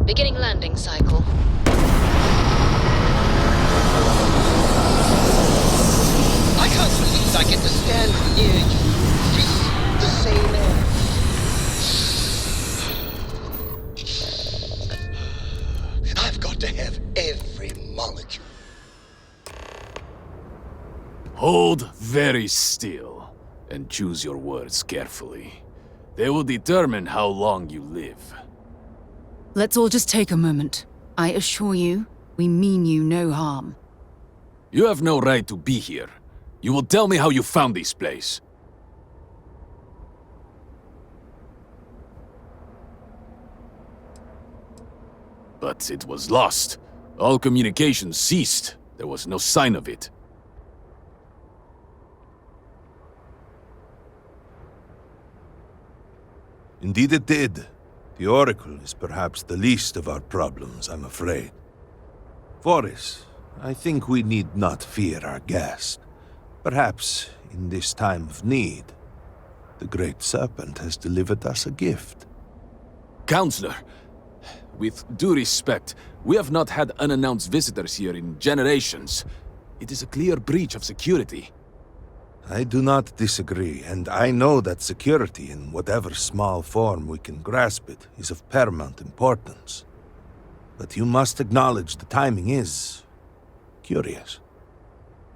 Beginning landing cycle. I can't believe I get to stand near you, breathe the same air. I've got to have every molecule. Hold very still, and choose your words carefully. They will determine how long you live. Let's all just take a moment. I assure you, we mean you no harm. You have no right to be here. You will tell me how you found this place. But it was lost. All communication ceased. There was no sign of it. Indeed it did. The Oracle is perhaps the least of our problems, I'm afraid. Voris, I think we need not fear our guest. Perhaps, in this time of need, the Great Serpent has delivered us a gift. Counselor, with due respect, we have not had unannounced visitors here in generations. It is a clear breach of security. I do not disagree, and I know that security, in whatever small form we can grasp it, is of paramount importance. But you must acknowledge the timing is curious.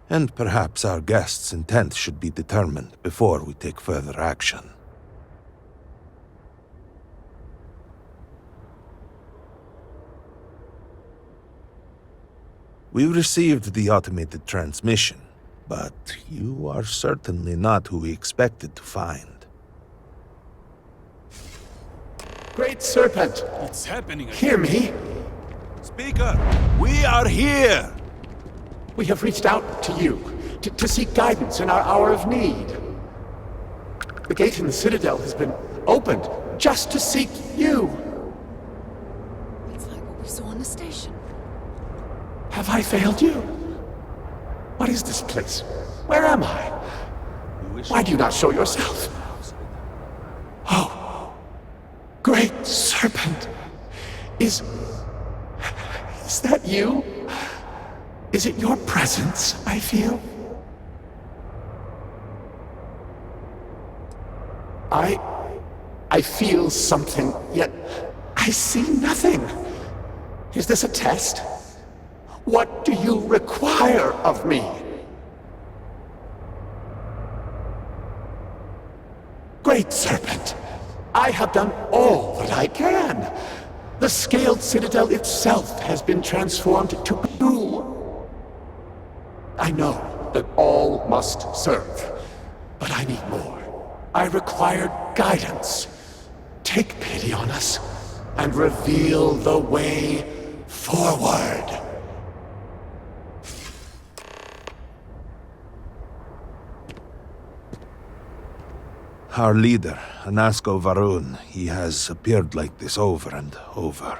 And perhaps our guest's intent should be determined before we take further action. We received the automated transmission. But you are certainly not who we expected to find. Great Serpent, It's happening again. hear me. Speaker, we are here! We have reached out to you to seek guidance in our hour of need. The gate in the Citadel has been opened just to seek you. It's like what we saw on the station. Have I failed you? What is this place? Where am I? Why do you not show yourself? Oh, Great Serpent. Is that you? Is it your presence I feel? I feel something, yet I see nothing. Is this a test? What do you require of me? Great Serpent, I have done all that I can. The scaled citadel itself has been transformed to you. I know that all must serve, but I need more. I require guidance. Take pity on us and reveal the way forward. Our leader, Anasko Varun, he has appeared like this over and over.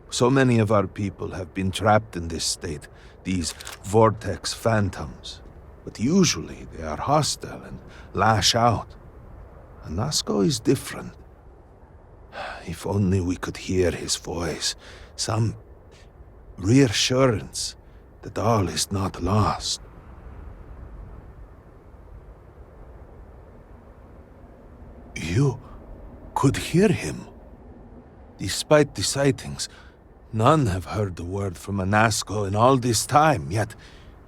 So many of our people have been trapped in this state, these vortex phantoms. But usually they are hostile and lash out. Anasko is different. If only we could hear his voice, some reassurance that all is not lost. You could hear him. Despite the sightings, none have heard the word from Anasko in all this time, yet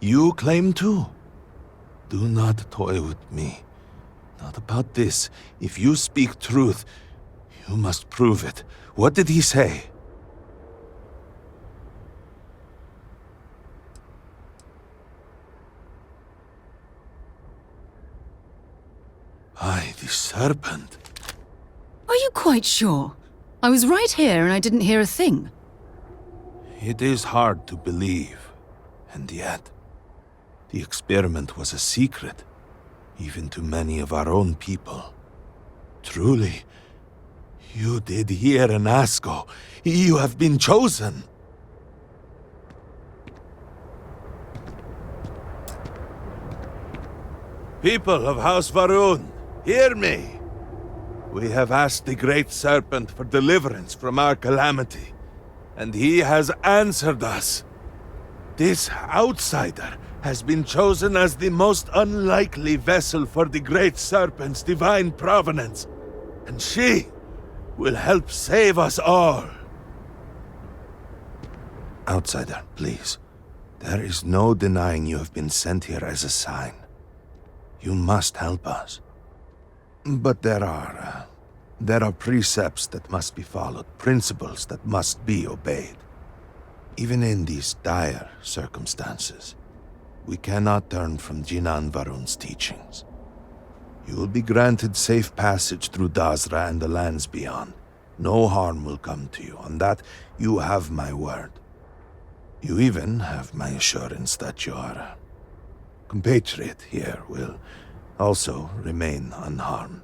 you claim to. Do not toy with me. Not about this. If you speak truth, you must prove it. What did he say? The Serpent. Are you quite sure? I was right here and I didn't hear a thing. It is hard to believe, and yet, the experiment was a secret, even to many of our own people. Truly, you did hear Anasko. You have been chosen. People of House Varun, hear me. We have asked the Great Serpent for deliverance from our calamity, and he has answered us. This outsider has been chosen as the most unlikely vessel for the Great Serpent's divine provenance, and she will help save us all. Outsider, please. There is no denying you have been sent here as a sign. You must help us. But there are precepts that must be followed, principles that must be obeyed. Even in these dire circumstances, we cannot turn from Jinan Varun's teachings. You will be granted safe passage through Dazra and the lands beyond. No harm will come to you. On that, you have my word. You even have my assurance that your compatriot here will also remain unharmed.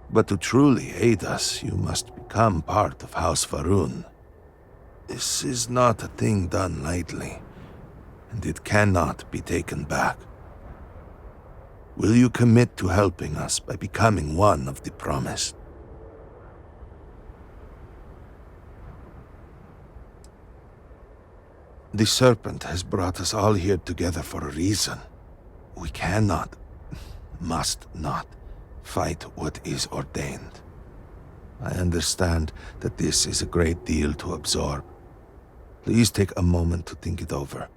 But to truly aid us, you must become part of House Varun. This is not a thing done lightly, and it cannot be taken back. Will you commit to helping us by becoming one of the promised? The Serpent has brought us all here together for a reason. We cannot, must not, fight what is ordained. I understand that this is a great deal to absorb. Please take a moment to think it over.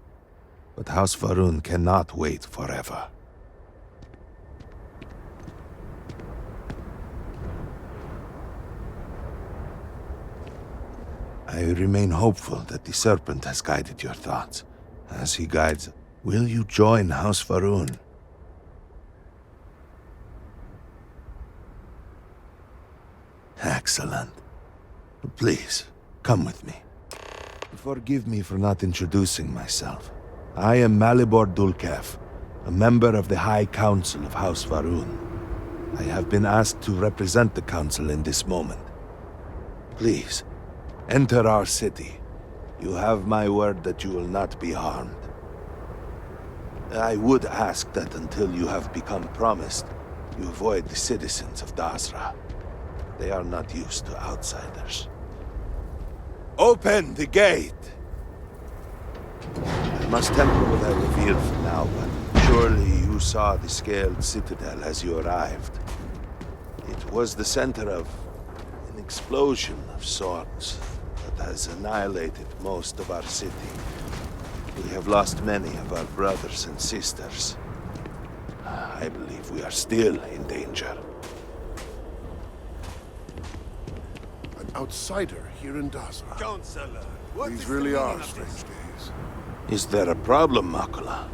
But House Varun cannot wait forever. I remain hopeful that the Serpent has guided your thoughts. As he guides, will you join House Varun? Excellent. Please, come with me. Forgive me for not introducing myself. I am Malibor Dulkev, a member of the High Council of House Varun. I have been asked to represent the Council in this moment. Please, enter our city. You have my word that you will not be harmed. I would ask that until you have become promised, you avoid the citizens of Dazra. They are not used to outsiders. Open the gate! I must temper what I reveal for now, but surely you saw the scaled citadel as you arrived. It was the center of an explosion of sorts that has annihilated most of our city. We have lost many of our brothers and sisters. I believe we are still in danger. An outsider here in Dazra. Counselor, These really are strange days. Is there a problem, Makula?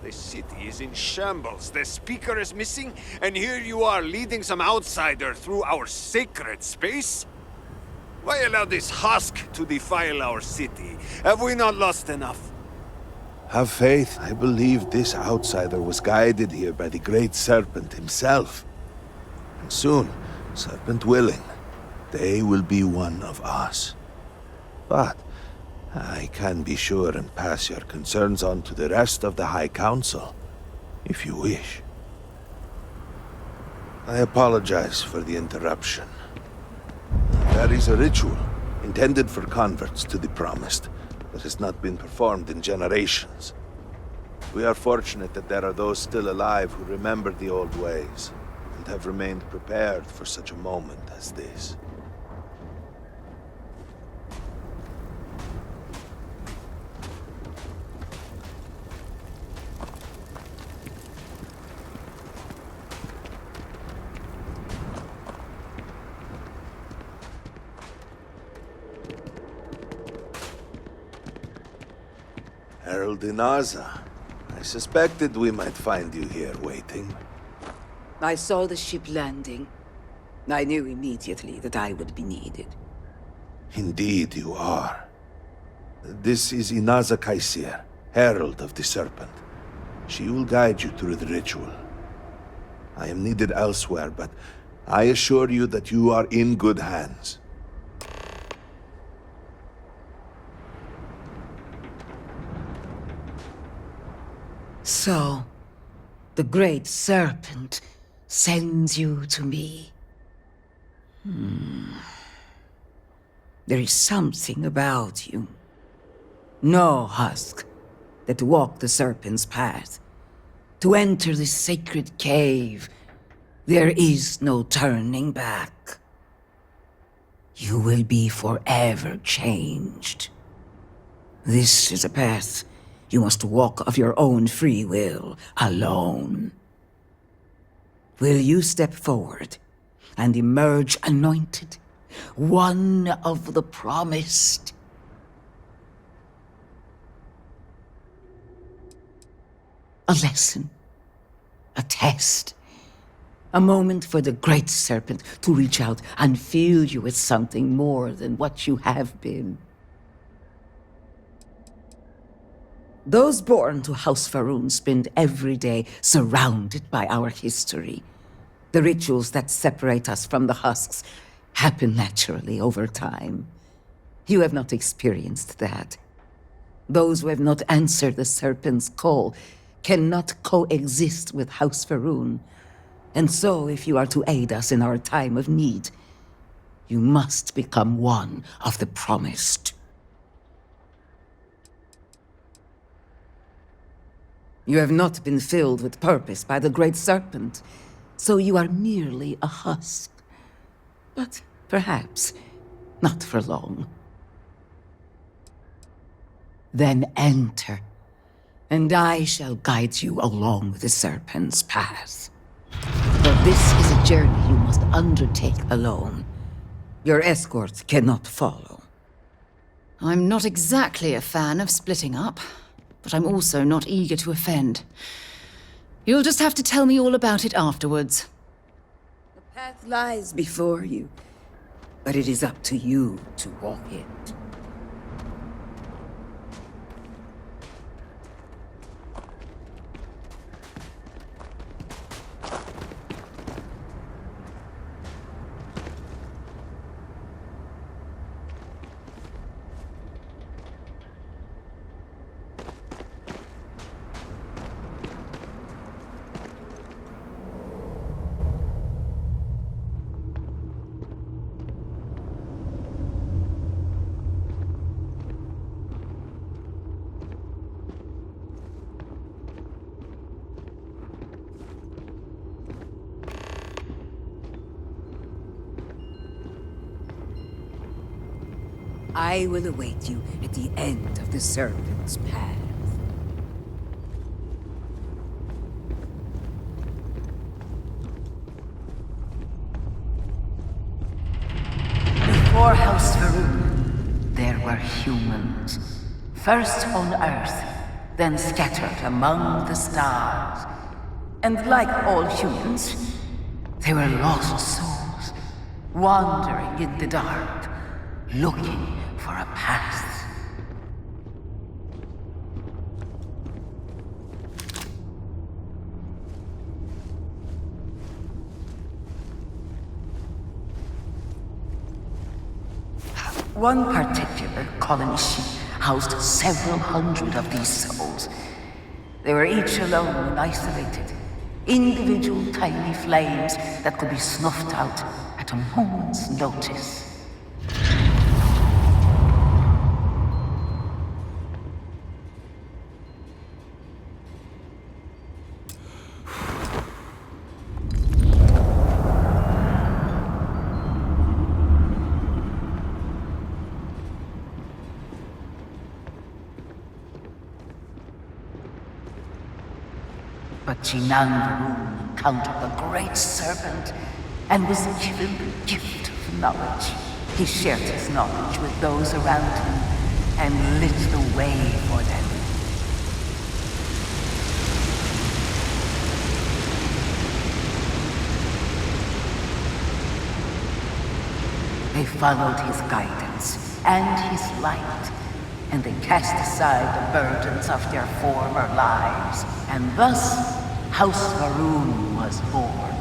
The city is in shambles. The speaker is missing, and here you are leading some outsider through our sacred space? Why allow this husk to defile our city? Have we not lost enough? Have faith. I believe this outsider was guided here by the Great Serpent himself. And soon, Serpent willing, they will be one of us. But I can be sure and pass your concerns on to the rest of the High Council, if you wish. I apologize for the interruption. There is a ritual intended for converts to the Promised that has not been performed in generations. We are fortunate that there are those still alive who remember the old ways and have remained prepared for such a moment as this. Herald Inaza, I suspected we might find you here waiting. I saw the ship landing. I knew immediately that I would be needed. Indeed you are. This is Inaza Kaisin, Herald of the Serpent. She will guide you through the ritual. I am needed elsewhere, but I assure you that you are in good hands. So, the Great Serpent sends you to me. There is something about you. No husk that walk the Serpent's path. To enter this sacred cave, there is no turning back. You will be forever changed. This is a path you must walk of your own free will, alone. Will you step forward and emerge anointed, one of the promised? A lesson, a test, a moment for the great Serpent to reach out and fill you with something more than what you have been. Those born to House Faroon spend every day surrounded by our history. The rituals that separate us from the husks happen naturally over time. You have not experienced that. Those who have not answered the Serpent's call cannot coexist with House Faroon. And so, if you are to aid us in our time of need, you must become one of the promised. You have not been filled with purpose by the Great Serpent, so you are merely a husk. But perhaps not for long. Then enter, and I shall guide you along the Serpent's path. For this is a journey you must undertake alone. Your escort cannot follow. I'm not exactly a fan of splitting up, but I'm also not eager to offend. You'll just have to tell me all about it afterwards. The path lies before you, but it is up to you to walk it. I will await you at the end of the Serpent's path. Before House Faroon, there were humans. First on Earth, then scattered among the stars. And like all humans, they were lost souls, wandering in the dark, looking for a path. One particular colony ship housed several hundred of these souls. They were each alone and isolated, individual tiny flames that could be snuffed out at a moment's notice. But Jinang encountered the Great Serpent and was given the gift of knowledge. He shared his knowledge with those around him and lit the way for them. They followed his guidance and his light, and they cast aside the burdens of their former lives. And thus, House Faroon was born.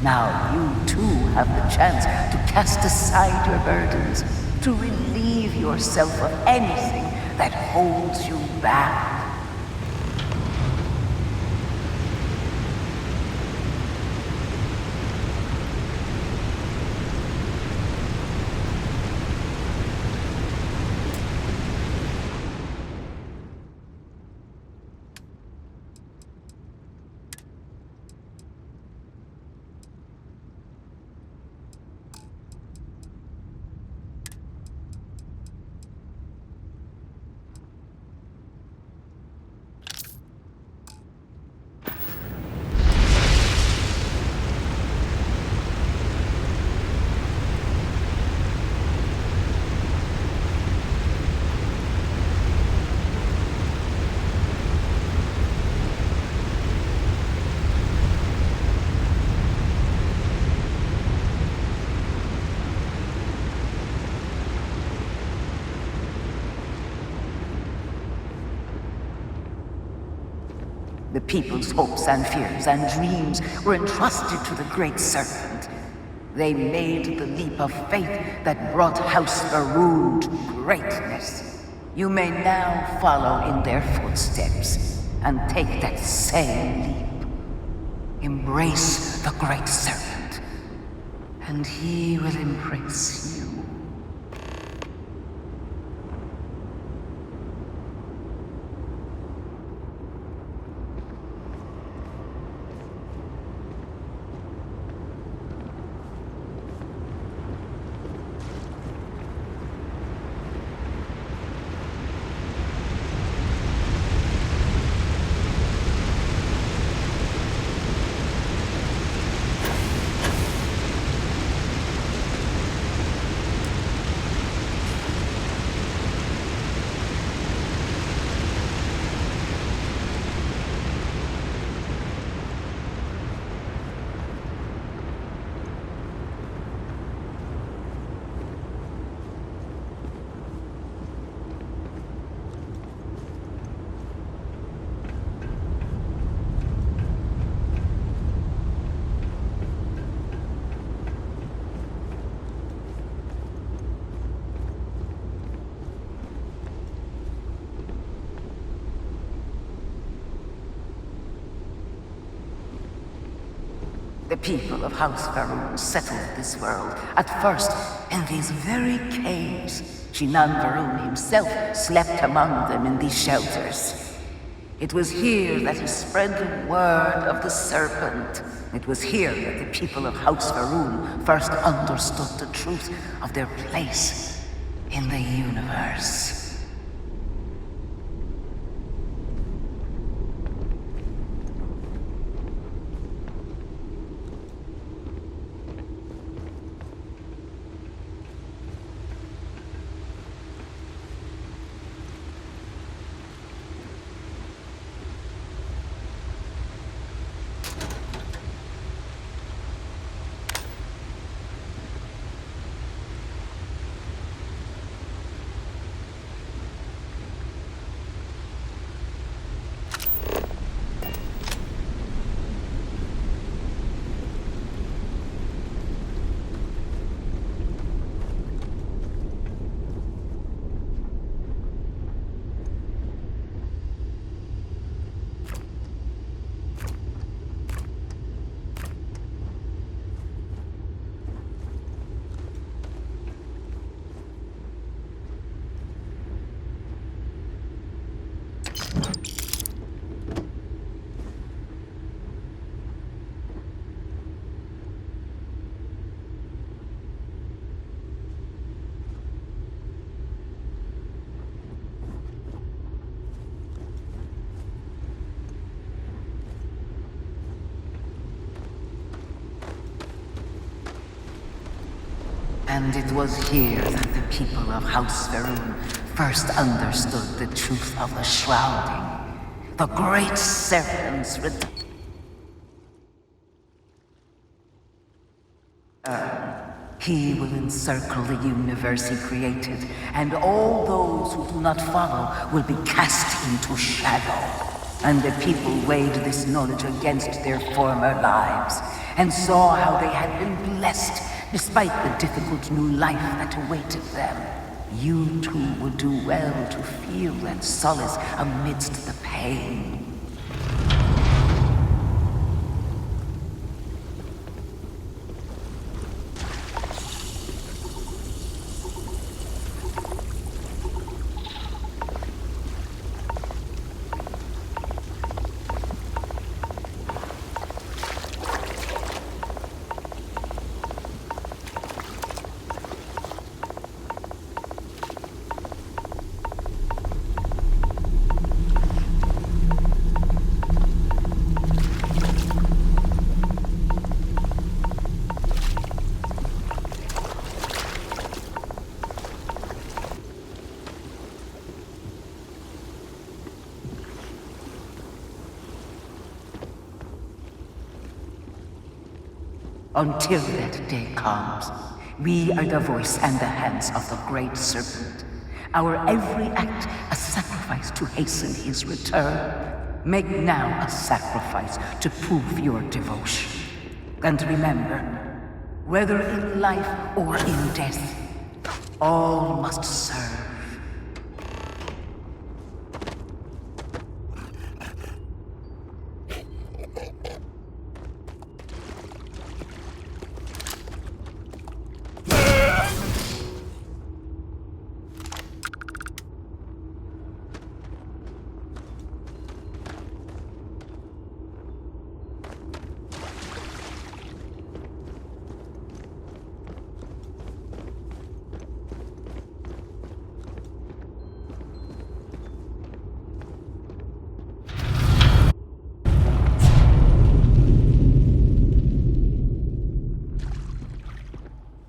Now you too have the chance to cast aside your burdens, to relieve yourself of anything that holds you back. The people's hopes and fears and dreams were entrusted to the Great Serpent. They made the leap of faith that brought House Varun to greatness. You may now follow in their footsteps and take that same leap. Embrace the Great Serpent, and he will embrace you. The people of House Varun settled this world, at first in these very caves. Shinan Varun himself slept among them in these shelters. It was here that he spread the word of the Serpent. It was here that the people of House Varun first understood the truth of their place in the universe. And it was here that the people of House Varun first understood the truth of the Shrouding. The Great Serpent's return. He will encircle the universe he created, and all those who do not follow will be cast into shadow. And the people weighed this knowledge against their former lives, and saw how they had been blessed despite the difficult new life that awaited them. You too would do well to feel that solace amidst the pain. Until that day comes, we are the voice and the hands of the Great Serpent. Our every act a sacrifice to hasten his return. Make now a sacrifice to prove your devotion. And remember, whether in life or in death, all must serve.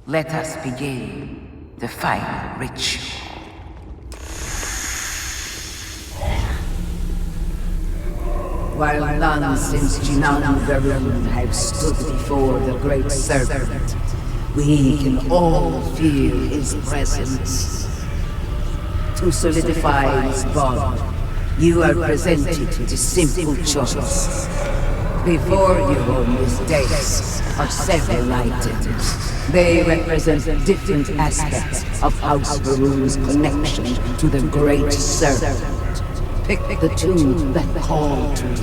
Let us begin the final ritual. While none since Jinan Varun have stood before the great Serpent, we can all feel his presence. To solidify his bond, you are presented with a simple choice. Before you on this dais are several items. They represent different aspects of House Varun's connection to the Great Serpent. Pick the two that call to you.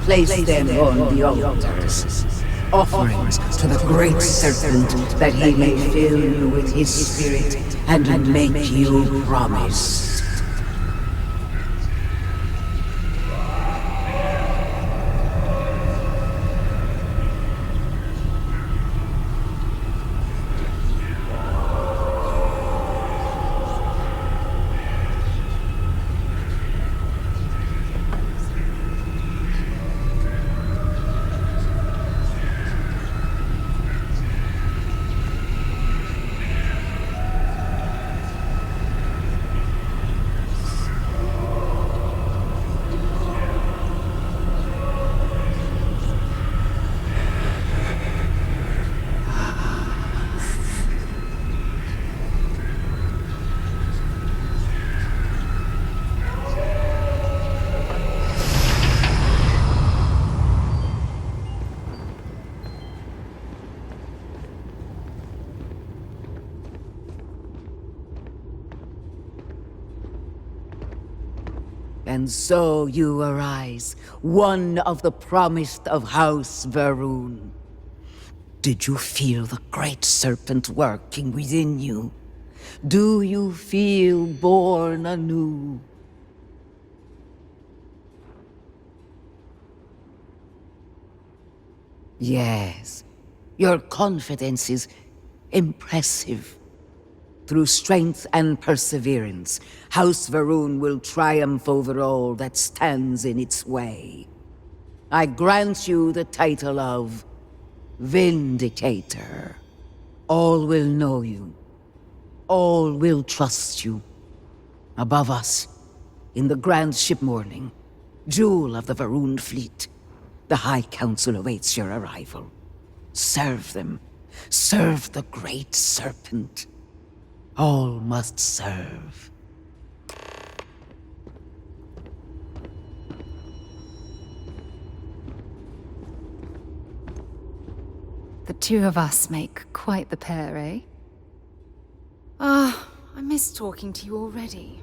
Place them on the altars. Offerings to the Great Serpent that he may fill you with his spirit and make you promise. And so you arise, one of the promised of House Varun. Did you feel the Great Serpent working within you? Do you feel born anew? Yes, your confidence is impressive. Through strength and perseverance, House Varun will triumph over all that stands in its way. I grant you the title of Vindicator. All will know you. All will trust you. Above us, in the grand ship morning, jewel of the Varun fleet, the High Council awaits your arrival. Serve them. Serve the Great Serpent. All must serve. The two of us make quite the pair, eh? Ah, I miss talking to you already.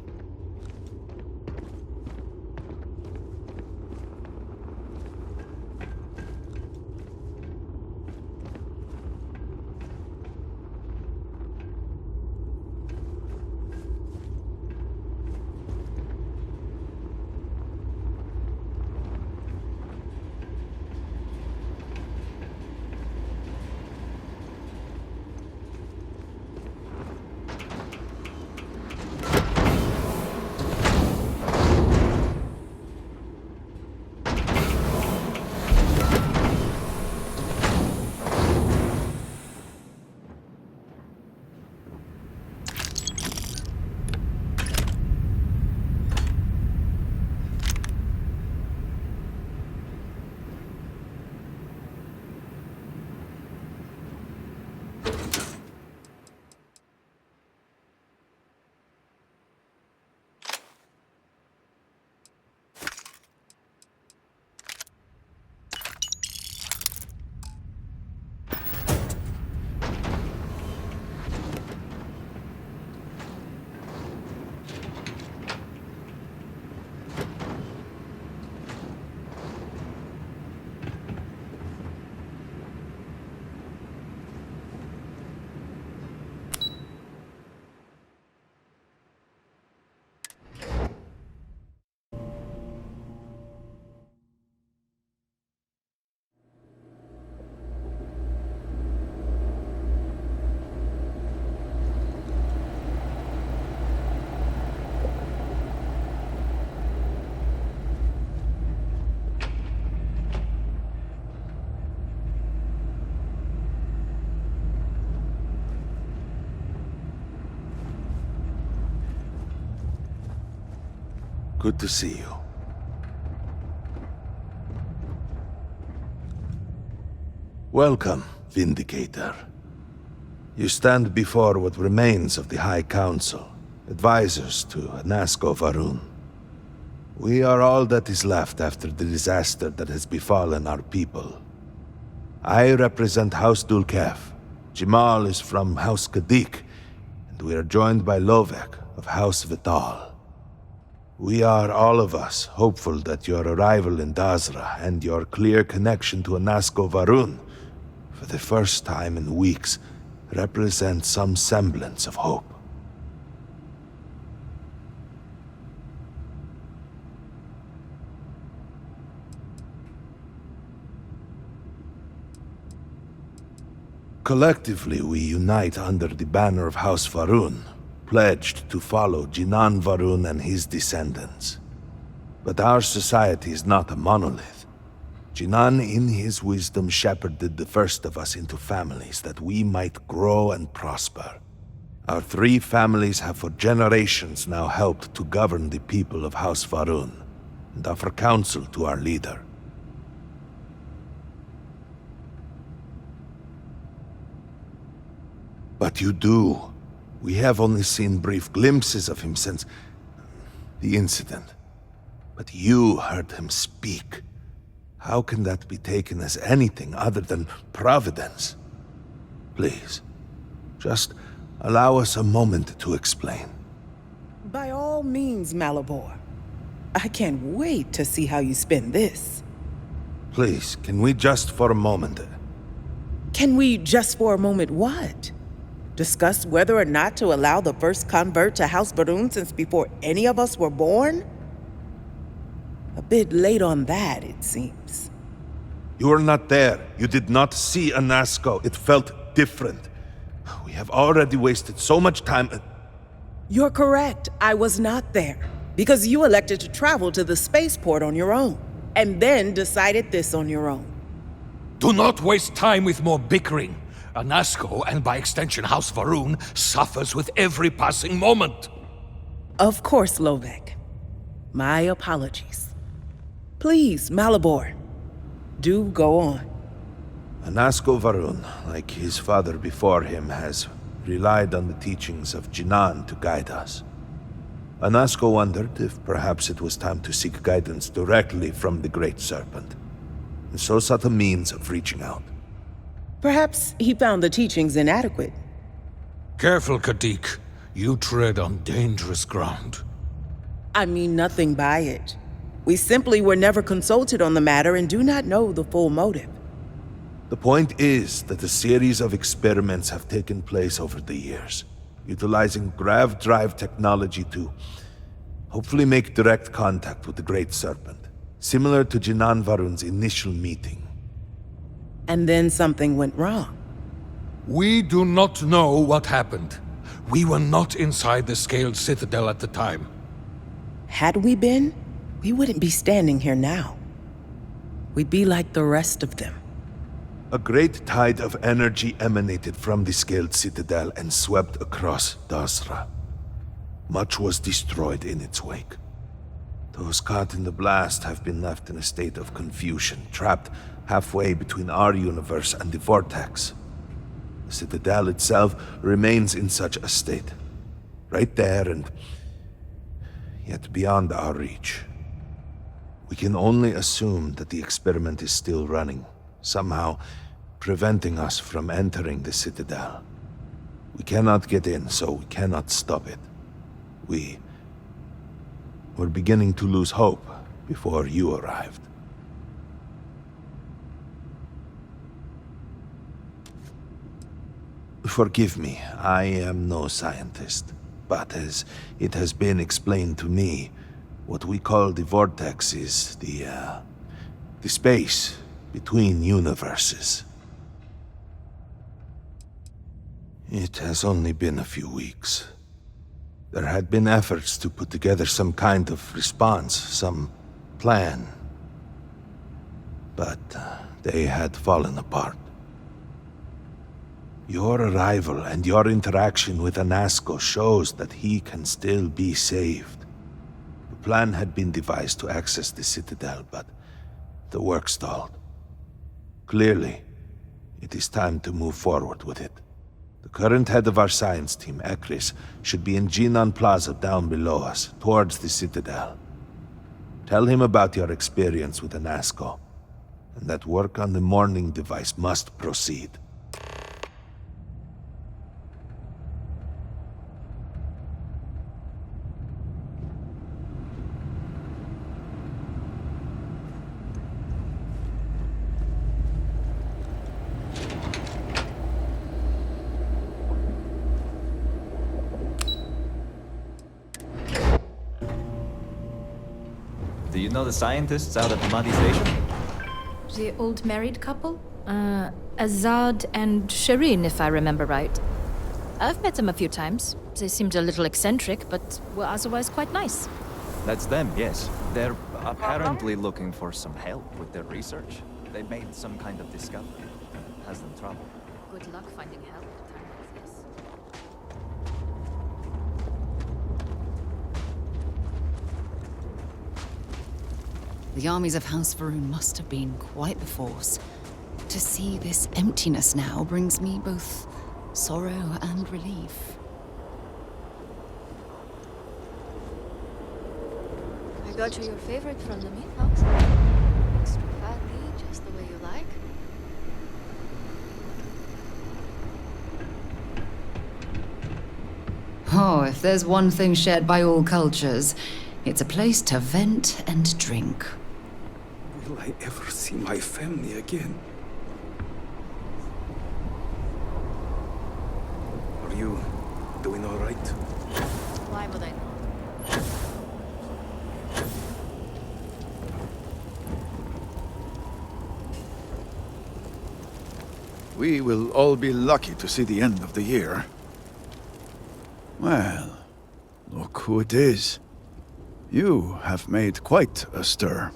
Good to see you. Welcome, Vindicator. You stand before what remains of the High Council, advisors to Anasko Varun. We are all that is left after the disaster that has befallen our people. I represent House Dulkev. Jamal is from House Kadik, and we are joined by Lovek of House Vital. We are, all of us, hopeful that your arrival in Dazra and your clear connection to Anasko Varun, for the first time in weeks, represent some semblance of hope. Collectively, we unite under the banner of House Varun, pledged to follow Jinan Varun and his descendants. But our society is not a monolith. Jinan, in his wisdom, shepherded the first of us into families that we might grow and prosper. Our 3 families have for generations now helped to govern the people of House Varun, and offer counsel to our leader. But you do. We have only seen brief glimpses of him since the incident. But you heard him speak. How can that be taken as anything other than providence? Please, just allow us a moment to explain. By all means, Malabor. I can't wait to see how you spin this. Please, can we just for a moment... Can we just for a moment what? Discuss whether or not to allow the first convert to House Varun since before any of us were born? A bit late on that, it seems. You were not there. You did not see Anasko. It felt different. We have already wasted so much time... You're correct. I was not there. Because you elected to travel to the spaceport on your own. And then decided this on your own. Do not waste time with more bickering. Anasko, and by extension House Varun, suffers with every passing moment. Of course, Lovek. My apologies. Please, Malabor. Do go on. Anasko Varun, like his father before him, has relied on the teachings of Jinan to guide us. Anasko wondered if perhaps it was time to seek guidance directly from the Great Serpent, and so sought a means of reaching out. Perhaps he found the teachings inadequate. Careful, Kadik. You tread on dangerous ground. I mean nothing by it. We simply were never consulted on the matter and do not know the full motive. The point is that a series of experiments have taken place over the years, utilizing grav drive technology to hopefully make direct contact with the Great Serpent, similar to Jinan Varun's initial meeting. And then something went wrong. We do not know what happened. We were not inside the Scaled Citadel at the time. Had we been, we wouldn't be standing here now. We'd be like the rest of them. A great tide of energy emanated from the Scaled Citadel and swept across Dazra. Much was destroyed in its wake. Those caught in the blast have been left in a state of confusion, trapped halfway between our universe and the Vortex. The Citadel itself remains in such a state. Right there and yet beyond our reach. We can only assume that the experiment is still running, somehow preventing us from entering the Citadel. We cannot get in, so we cannot stop it. We're beginning to lose hope before you arrived. Forgive me, I am no scientist, but as it has been explained to me, what we call the Vortex is the space between universes. It has only been a few weeks. There had been efforts to put together some kind of response, some plan. But they had fallen apart. Your arrival and your interaction with Anasko shows that he can still be saved. plan had been devised to access the Citadel, but the work stalled. Clearly, it is time to move forward with it. The current head of our science team, Ekris, should be in Jinan Plaza down below us, towards the Citadel. Tell him about your experience with Anasko, and that work on the morning device must proceed. Do you know the scientists out at the Muddy Station? The old married couple? Azad and Shireen, if I remember right. I've met them a few times. They seemed a little eccentric, but were otherwise quite nice. That's them, yes. They're apparently looking for some help with their research. They made some kind of discovery. Has them trouble. Good luck finding help at a time like this. The armies of House Varun must have been quite the force. To see this emptiness now brings me both sorrow and relief. I got you your favorite from the meat house. Extra fatty, just the way you like. Oh, if there's one thing shared by all cultures, it's a place to vent and drink. Will I ever see my family again? Are you doing all right? Why would I not? We will all be lucky to see the end of the year. Well, look who it is. You have made quite a stir,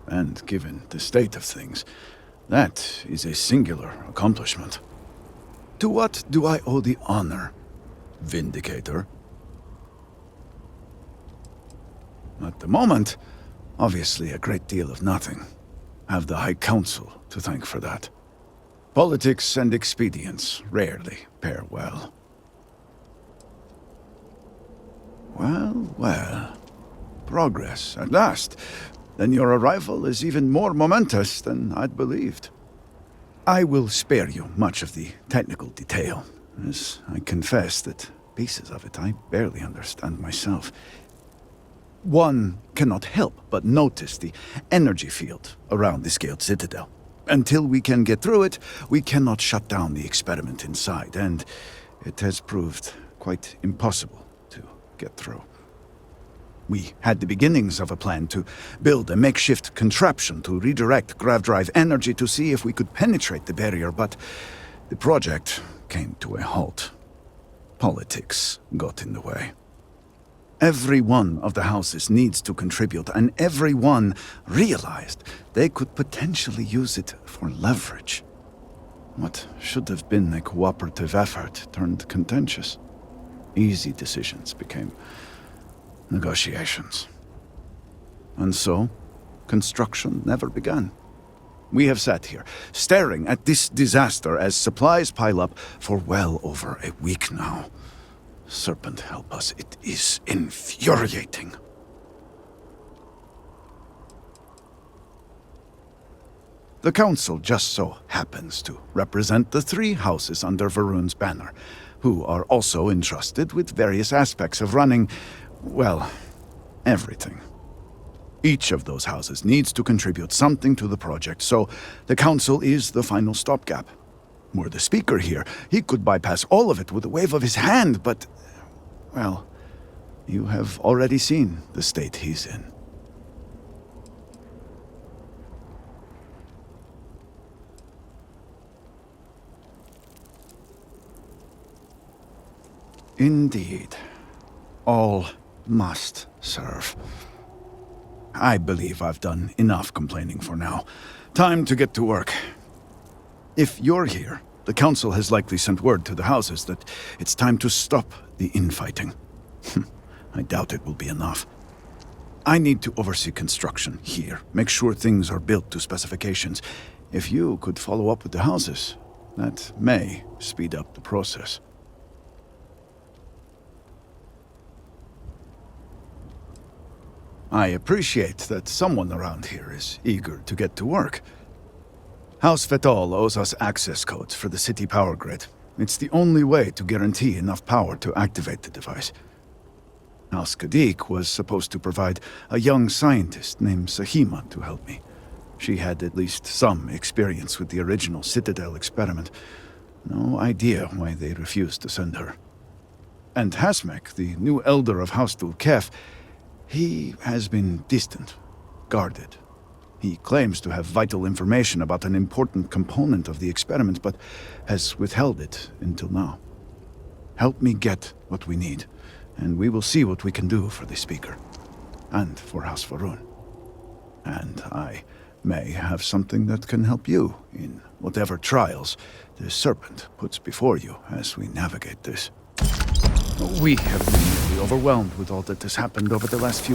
and given the state of things, that is a singular accomplishment. To what do I owe the honor, Vindicator? At the moment, obviously a great deal of nothing. Have the High Council to thank for that. Politics and expedience rarely pair well. Well, well. Progress, at last. Then your arrival is even more momentous than I'd believed. I will spare you much of the technical detail, as I confess that pieces of it I barely understand myself. One cannot help but notice the energy field around the Scaled Citadel. Until we can get through it, we cannot shut down the experiment inside, and it has proved quite impossible to get through. We had the beginnings of a plan to build a makeshift contraption to redirect grav drive energy to see if we could penetrate the barrier, but the project came to a halt. Politics got in the way. Every one of the houses needs to contribute, and every one realized they could potentially use it for leverage. What should have been a cooperative effort turned contentious. Easy decisions became negotiations. And so, construction never began. We have sat here, staring at this disaster as supplies pile up for well over a week now. Serpent help us, it is infuriating. The Council just so happens to represent the three houses under Varun's banner, who are also entrusted with various aspects of running, well, everything. Each of those houses needs to contribute something to the project, so the Council is the final stopgap. Were the Speaker here, he could bypass all of it with a wave of his hand, but, well, you have already seen the state he's in. Indeed. All must serve. I believe I've done enough complaining for now. Time to get to work. If you're here, the Council has likely sent word to the houses that it's time to stop the infighting. I doubt it will be enough. I need to oversee construction here, make sure things are built to specifications. If you could follow up with the houses, that may speed up the process. I appreciate that someone around here is eager to get to work. House Vetol owes us access codes for the city power grid. It's the only way to guarantee enough power to activate the device. House Kadik was supposed to provide a young scientist named Sahima to help me. She had at least some experience with the original Citadel experiment. No idea why they refused to send her. And Hasmek, the new elder of House Dulkef, he has been distant, guarded. He claims to have vital information about an important component of the experiment, but has withheld it until now. Help me get what we need, and we will see what we can do for the Speaker, and for House Varun. And I may have something that can help you in whatever trials the Serpent puts before you as we navigate this. We have been nearly overwhelmed with all that has happened over the last few